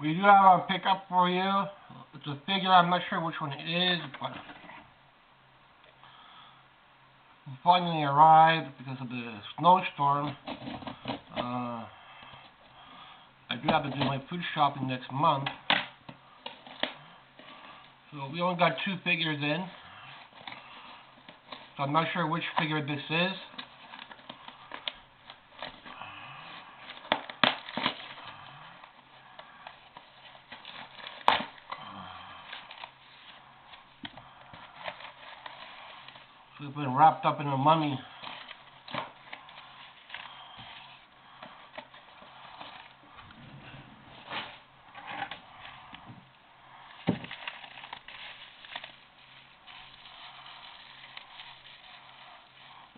We do have a pickup for you. It's a figure, I'm not sure which one it is, but it finally arrived because of the snowstorm. I do have to do my food shopping next month. So we only got 2 figures in. So I'm not sure which figure this is. So it's been wrapped up in a mummy.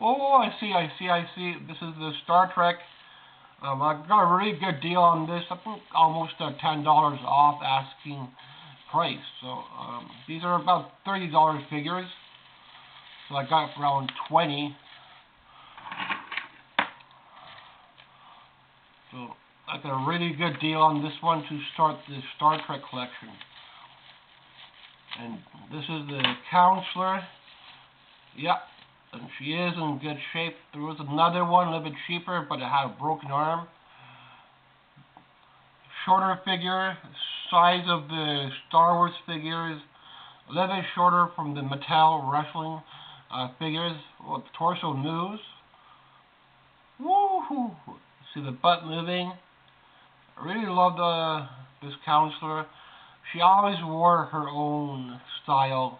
Oh, I see. This is the Star Trek. I got a really good deal on this. I think almost $10 off asking price. So these are about $30 figures. So I got around 20. So I got a really good deal on this one to start the Star Trek collection. And this is the conselor. Yep. And she is in good shape. There was another one, a little bit cheaper, but it had a broken arm. Shorter figure, size of the Star Wars figures, a little bit shorter from the Mattel wrestling figures. Well, the torso moves. Woohoo! See the butt moving. I really love this conselor. She always wore her own style.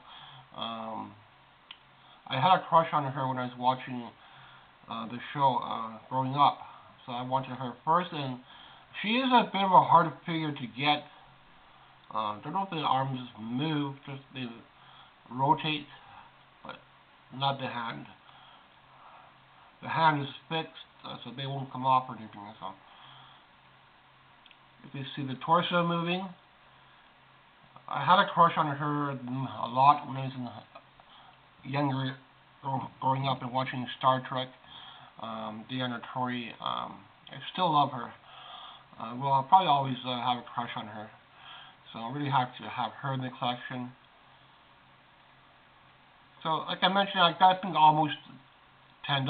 I had a crush on her when I was watching the show growing up, so I wanted her first, and she is a bit of a hard figure to get. I don't know if the arms move, just they rotate, but not the hand. The hand is fixed, so they won't come off or anything. So if you see the torso moving, I had a crush on her a lot when I was younger, growing up and watching Star Trek, Deanna. I still love her. Well, I'll probably always have a crush on her. So I'm really happy to have her in the collection. So, like I mentioned, I got, I think, almost $10,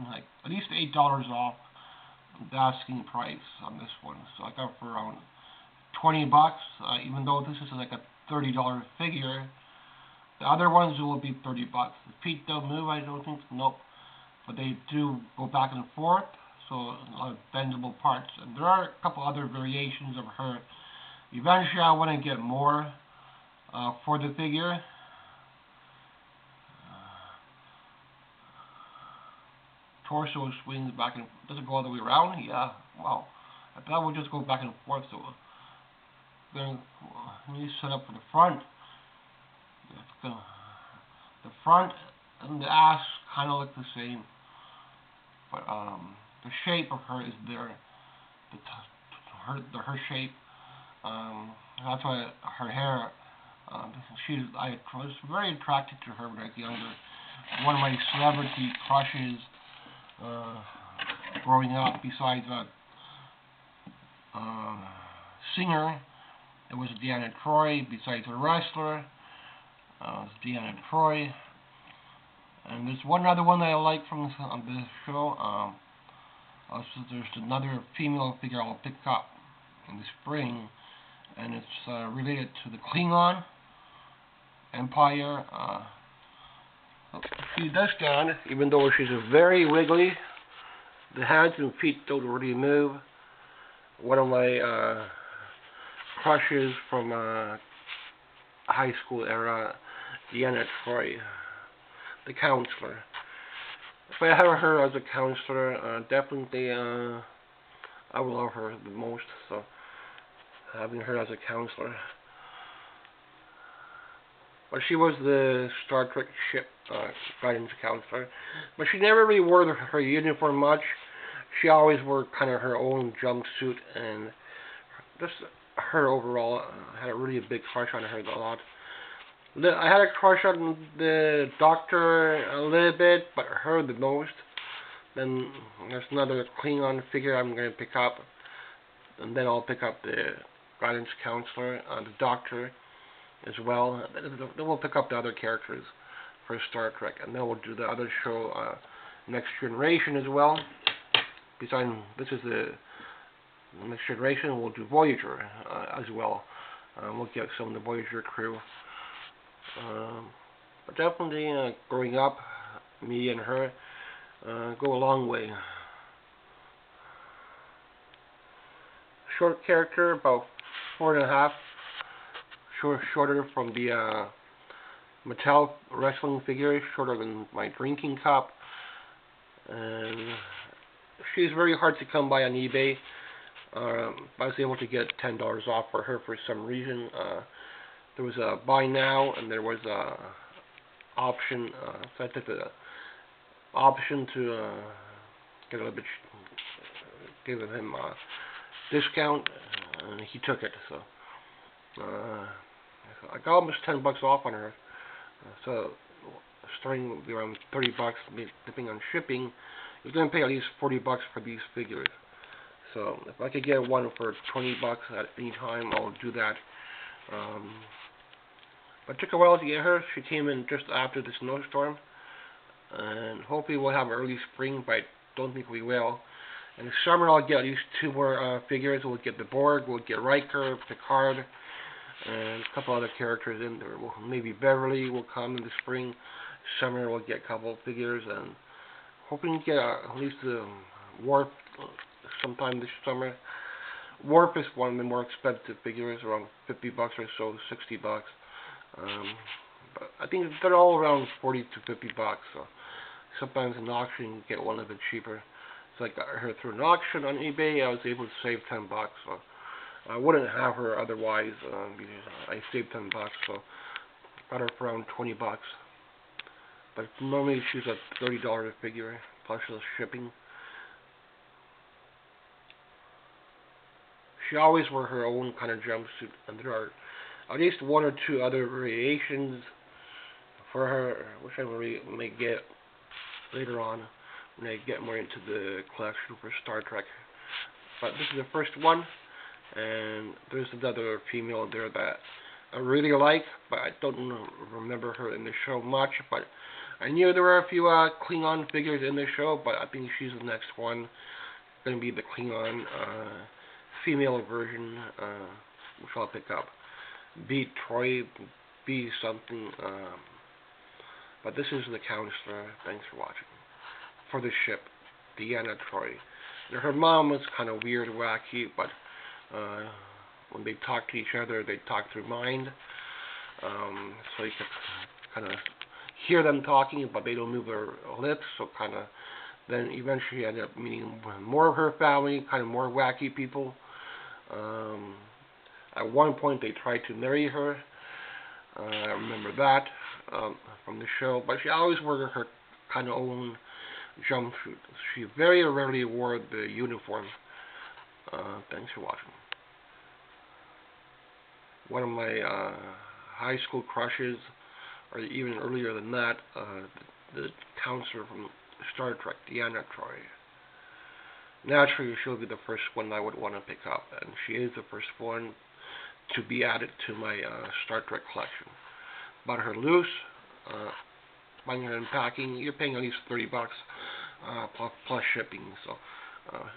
like at least $8 off the asking price on this one. So I got it for around 20 bucks, even though this is like a $30 figure. The other ones will be 30 bucks. The feet don't move, I don't think, nope. But they do go back and forth, so a lot of bendable parts. And there are a couple other variations of her. Eventually I want to get more for the figure. Torso swings back and does it go all the way around? Yeah, wow. I thought it would just go back and forth, so then let me set up for the front. The front and the ass kind of look the same, but the shape of her is there. Her shape. That's why her hair. I was very attracted to her when I was younger. One of my celebrity crushes growing up, besides a singer, it was Deanna. Besides a wrestler, it's Deanna. And there's one other one that I like from the show. So there's another female figure I'll pick up in the spring, and it's related to the Klingon Empire. She does stand, even though she's very wiggly. The hands and feet don't really move. One of my crushes from high school era, Deanna, the conselor. If I have her as a conselor, definitely I will love her the most. So having her as a conselor. But she was the Star Trek ship guidance counselor. But she never really wore her uniform much. She always wore kind of her own jumpsuit, and just her overall. I had a really big crush on her a lot. I had a crush on the Doctor a little bit, but her the most. Then there's another Klingon figure I'm going to pick up, and then I'll pick up the guidance counselor, the doctor as well. Then we'll pick up the other characters for Star Trek, and then we'll do the other show, Next Generation as well. Besides, this is the Next Generation. We'll do Voyager as well. We'll get some of the Voyager crew. But definitely, growing up, me and her go a long way. Short character, about 4.5, shorter from the Mattel wrestling figure, shorter than my drinking cup, and she's very hard to come by on eBay. I was able to get $10 off for her for some reason. There was a buy now, and there was a option, so I took the option to get a little bit, give him a discount, and he took it. So I got almost $10 off on her. So starting with around $30, depending on shipping, you're going to pay at least $40 for these figures. So if I could get one for $20 at any time, I'll do that. But it took a while to get her. She came in just after the snowstorm, and hopefully we'll have early spring, but I don't think we will. In the summer, I'll get at least 2 more figures. We'll get the Borg, we'll get Riker, Picard, and a couple other characters in there. Maybe Beverly will come in the spring. Summer, we'll get a couple figures, and hoping to get at least the Warp sometime this summer. Warp is one of the more expensive figures, around $50 or so, $60. But I think they're all around $40 to $50. So sometimes in auction you get one a bit cheaper. So I got her through an auction on eBay. I was able to save $10. So I wouldn't have her otherwise. I saved $10. So got her for around $20. But normally she's a $30 figure plus the shipping. She always wore her own kind of jumpsuit, and there are at least 1 or 2 other variations for her, which I may get later on when I get more into the collection for Star Trek. But this is the first one, and there's another female there that I really like, but I don't remember her in the show much. But I knew there were a few Klingon figures in the show, but I think she's the next one. Going to be the Klingon female version, which I'll pick up. B. Troy, B. something. But this is the counselor. Thanks for watching. For the ship, Deanna Troy. Her mom was kind of weird, wacky, but when they talk to each other, they talk through mind. So you can kind of hear them talking, but they don't move their lips. So kind of then eventually end up meeting more of her family, kind of more wacky people. At one point, they tried to marry her. I remember that from the show, but she always wore her kind of own jumpsuit. She very rarely wore the uniform. Thanks for watching. One of my high school crushes, or even earlier than that, the counselor from Star Trek, Deanna Troy. Naturally, she'll be the first one I would want to pick up, and she is the first one to be added to my Star Trek collection. Bought her loose, buying her in packing, you're paying at least $30 plus shipping. So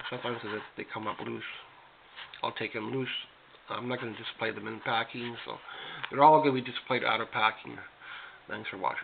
sometimes they come up loose. I'll take them loose. I'm not going to display them in packing, so they're all going to be displayed out of packing. Thanks for watching.